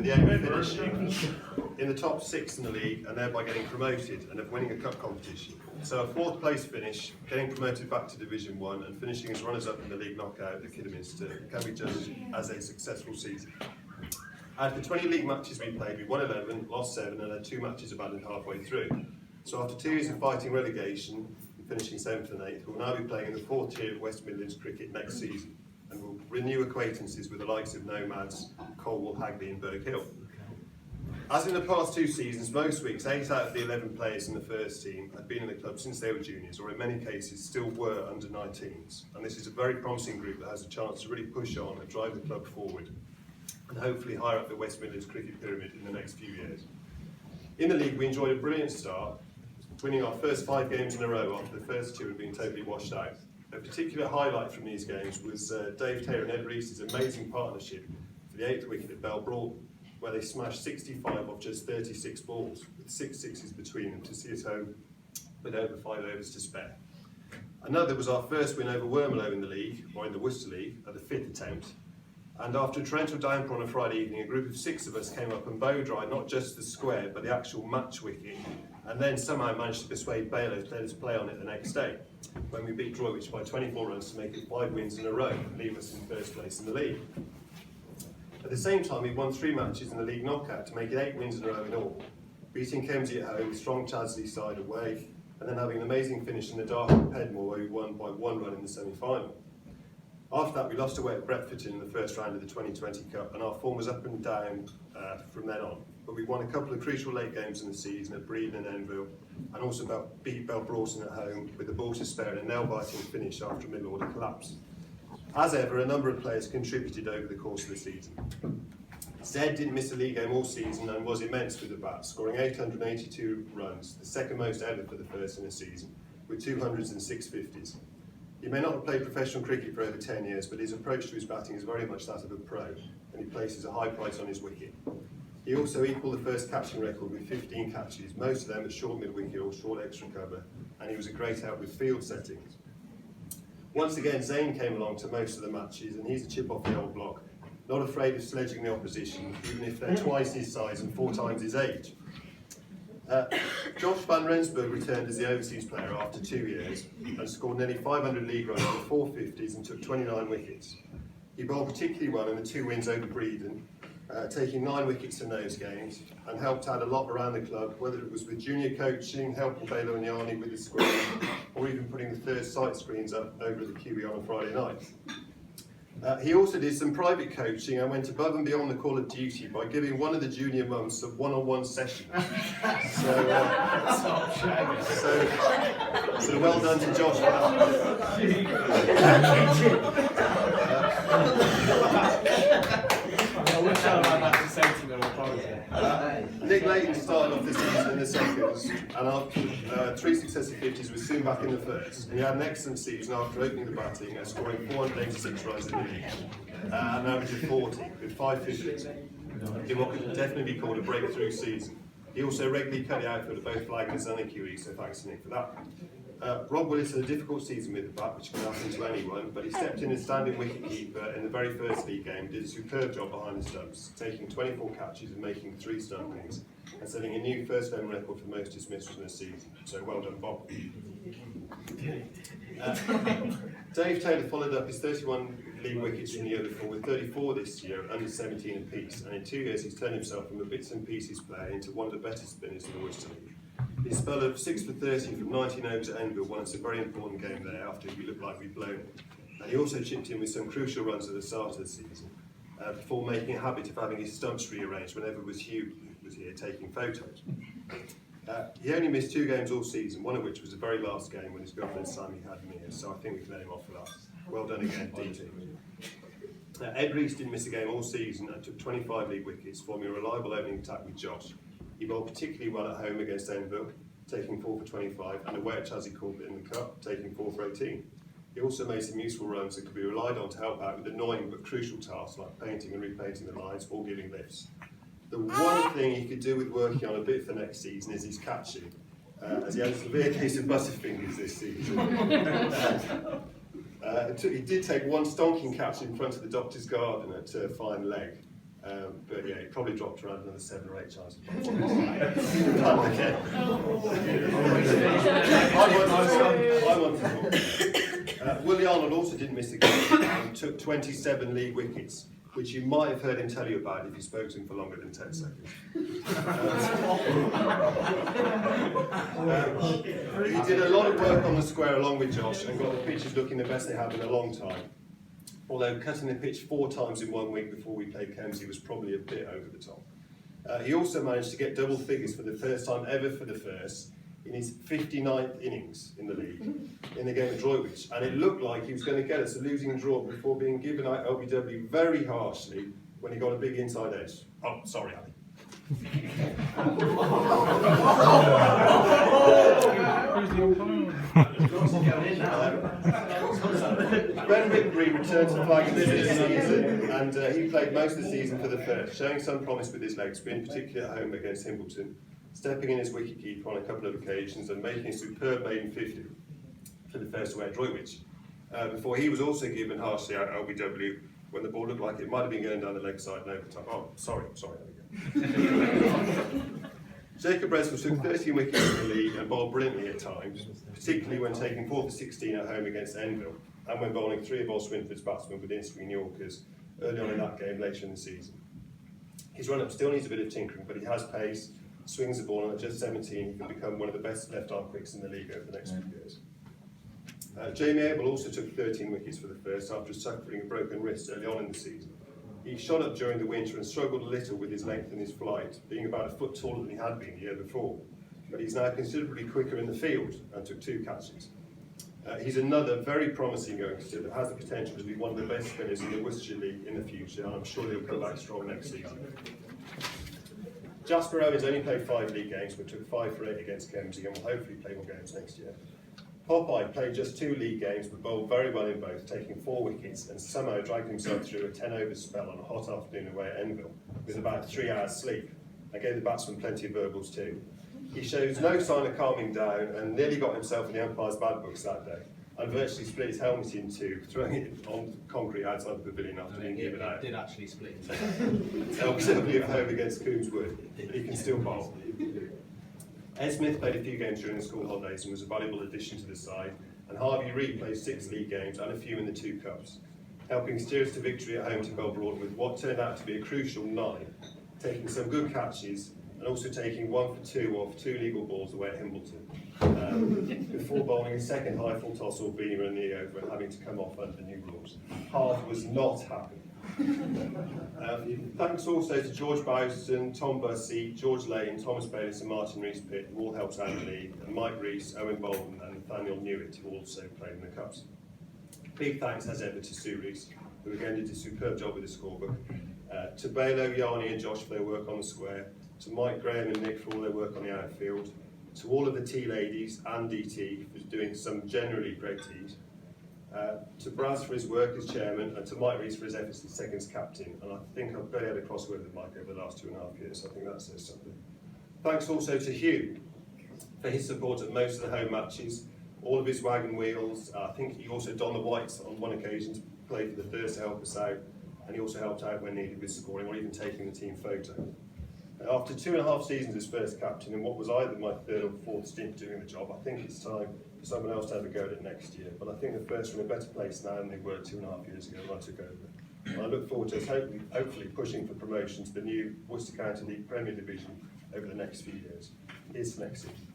with the aim of finishing in the top 6 in the league and thereby getting promoted and of winning a cup competition. So a 4th place finish, getting promoted back to Division 1 and finishing as runners-up in the league knockout at Kidderminster can be judged as a successful season. Out of the 20 league matches we played, we won 11, lost 7 and had 2 matches abandoned halfway through. So after 2 years of fighting relegation and finishing 7th and 8th, we'll now be playing in the 4th tier of West Midlands cricket next season and we'll renew acquaintances with the likes of Nomads, Colwell, Hagley and Berg Hill. As in the past 2 seasons, most weeks 8 out of the 11 players in the first team had been in the club since they were juniors, or in many cases still were under 19s. And this is a very promising group that has a chance to really push on and drive the club forward, and hopefully higher up the West Midlands cricket pyramid in the next few years. In the league, we enjoyed a brilliant start, winning our first 5 games in a row after the first 2 had been totally washed out. A particular highlight from these games was Dave Taylor and Edd Reese's amazing partnership for the 8th wicket at Broughton, where they smashed 65 off just 36 balls, with 6 sixes between them to see us home with over 5 overs to spare. Another was our first win over Wormelo in the league, or in the Worcester League, at the 5th attempt. And after a torrential downpour on a Friday evening, a group of 6 of us came up and bow-dried not just the square, but the actual match wicket, and then somehow managed to persuade Baylor to let us play on it the next day, when we beat Droitwich by 24 runs to make it 5 wins in a row and leave us in first place in the league. At the same time, we won 3 matches in the league knockout to make it 8 wins in a row in all, beating Kemsey at home, strong Chadsley side away, and then having an amazing finish in the Dark at Pedmore, where we won by 1 run in the semi-final. After that, we lost away at Bretford in the first round of the 2020 Cup, and our form was up and down from then on. But we won a couple of crucial late games in the season at Breedon and Enville, and also beat Broughton at home with the ball to spare and a nail-biting finish after a middle-order collapse. As ever, a number of players contributed over the course of the season. Zed didn't miss a league game all season and was immense with the bat, scoring 882 runs, the second most ever for the first in a season, with 200s and 650s. He may not have played professional cricket for over 10 years, but his approach to his batting is very much that of a pro, and he places a high price on his wicket. He also equalled the first catching record with 15 catches, most of them at short mid-wicket or short extra cover, and he was a great help with field settings. Once again, Zane came along to most of the matches, and he's a chip off the old block, not afraid of sledging the opposition, even if they're twice his size and 4 times his age. Josh van Rensburg returned as the overseas player after 2 years and scored nearly 500 league runs with 4 50s and took 29 wickets. He bowled particularly well in the 2 wins over Breedon, taking 9 wickets in those games, and helped add a lot around the club, whether it was with junior coaching, helping Baylor and Yarney with the screen, or even putting the 3rd sight screens up over at the QE on a Friday night. He also did some private coaching and went above and beyond the call of duty by giving one of the junior mums a one-on-one session. So well done to Josh for Nick Layton started off the season in the seconds, and after 3 successive 50s was soon back in the first. And he had an excellent season after opening the batting and scoring 486 runs in the league, an average of 40 with 5 50s in what could definitely be called a breakthrough season. He also regularly cut the outfield at both Flaggers and the QE, so thanks to Nick for that. Rob Willis had a difficult season with the bat, which can happen to anyone, but he stepped in as standing wicketkeeper in the very first league game, did a superb job behind the stumps, taking 24 catches and making 3 stumpings, and setting a new first home record for most dismissals in a season. So well done, Bob. Dave Taylor followed up his 31 league wickets from the year before with 34 this year, under 17 apiece, and in 2 years he's turned himself from a bits and pieces player into one of the better spinners in the Worcester League. His spell of 6 for 30 from 19 overs at Enville won us a very important game there after we looked like we'd blown it. And he also chipped in with some crucial runs at the start of the season, before making a habit of having his stumps rearranged whenever Hugh was here taking photos. He only missed 2 games all season, one of which was the very last game when his girlfriend Sammy had me here, so I think we can let him off for that. Well done again, DT. Edd Reese didn't miss a game all season and took 25 league wickets, forming a reliable opening attack with Josh. He bowled particularly well at home against Enville, taking 4 for 25, and away at Chazzy Corbett in the Cup, taking 4 for 18. He also made some useful runs that could be relied on to help out with annoying but crucial tasks like painting and repainting the lines or giving lifts. The one thing he could do with working on a bit for next season is his catching, as he had a severe case of butterfingers this season. He did take 1 stonking catch in front of the doctor's garden at Fine Leg, But yeah, he probably dropped around another 7 or 8 chances. Willie Arnold also didn't miss the game and took 27 league wickets, which you might have heard him tell you about if you spoke to him for longer than 10 seconds. He did a lot of work on the square along with Josh and got the pitches looking the best they have in a long time. Although cutting the pitch 4 times in 1 week before we played Kemsey was probably a bit over the top. He also managed to get double figures for the first time ever for the first in his 59th innings in the league, in the game of Droitwich, and it looked like he was going to get us a losing draw before being given out LBW very harshly when he got a big inside edge. Oh, sorry, Ali. Ben Whitbury returned to the flag this season, and he played most of the season for the first, showing some promise with his legs, but in particular at home against Himbleton, stepping in as wicketkeeper on a couple of occasions and making a superb maiden 50 for the first away at Droitwich. Before he was also given harshly out LBW when the ball looked like it might have been going down the leg side in overtime. Oh, sorry, there we go. Jacob Reswell took 13 wickets in the league and bowled brilliantly at times, particularly when taking 4 for 16 at home against Enfield, and when bowling 3 of Swinford's batsmen with in-swing Yorkers early on in that game later in the season. His run-up still needs a bit of tinkering, but he has pace, swings the ball, and at just 17 he can become one of the best left-arm quicks in the league over the next few years. Jamie Abel also took 13 wickets for the first after suffering a broken wrist early on in the season. He shot up during the winter and struggled a little with his length and his flight, being about a foot taller than he had been the year before. But he's now considerably quicker in the field and took 2 catches. He's another very promising youngster that has the potential to be one of the best spinners in the Worcestershire League in the future, and I'm sure he'll come back strong next season. Jasper Owens only played 5 league games, but took 5 for 8 against Kemsey and will hopefully play more games next year. Popeye played just 2 league games, but bowled very well in both, taking 4 wickets and somehow dragged himself through a 10-over spell on a hot afternoon away at Enfield with about 3 hours sleep, and gave the batsman plenty of verbals too. He shows no sign of calming down and nearly got himself in the umpire's bad books that day, and virtually split his helmet in 2, throwing it on concrete outside the pavilion after being given out. It did actually split. LBW at home against Coombswood, but he can still bowl. Ed Smith played a few games during the school holidays and was a valuable addition to the side, and Harvey Reid played 6 league games and a few in the 2 cups, helping steer us to victory at home to Belbroughton with what turned out to be a crucial 9, taking some good catches and also taking 1 for 2 off 2 legal balls away at Himbleton, before bowling a second high full toss or beamer in the over and having to come off under the new rules. Hard was not happy. Thanks also to George Bowson, Tom Bussey, George Lane, Thomas Bayliss and Martin Rees-Pitt, who all helped out in the league, and Mike Rees, Owen Bolton and Nathaniel Newitt, who also played in the Cups. Big thanks as ever to Sue Rees, who again did a superb job with the scorebook, to Balo, Yanni and Josh for their work on the square, to Mike, Graham and Nick for all their work on the outfield, to all of the tea ladies and DT for doing some generally great teas, to Braz for his work as chairman, and to Mike Rees for his efforts as seconds captain. And I think I've barely had a crossword with Mike over the last 2.5 years, so I think that says something. Thanks also to Hugh for his support at most of the home matches, all of his wagon wheels. I think he also donned the whites on one occasion to play for the Thurs to help us out, and he also helped out when needed with scoring or even taking the team photo. After 2.5 seasons as first captain and what was either my 3rd or 4th stint doing the job, I think it's time for someone else to have a go at it next year. But I think the First are in a better place now than they were 2.5 years ago when I took over. And I look forward to us hopefully pushing for promotion to the new Worcester County League Premier Division over the next few years. Here's the next season.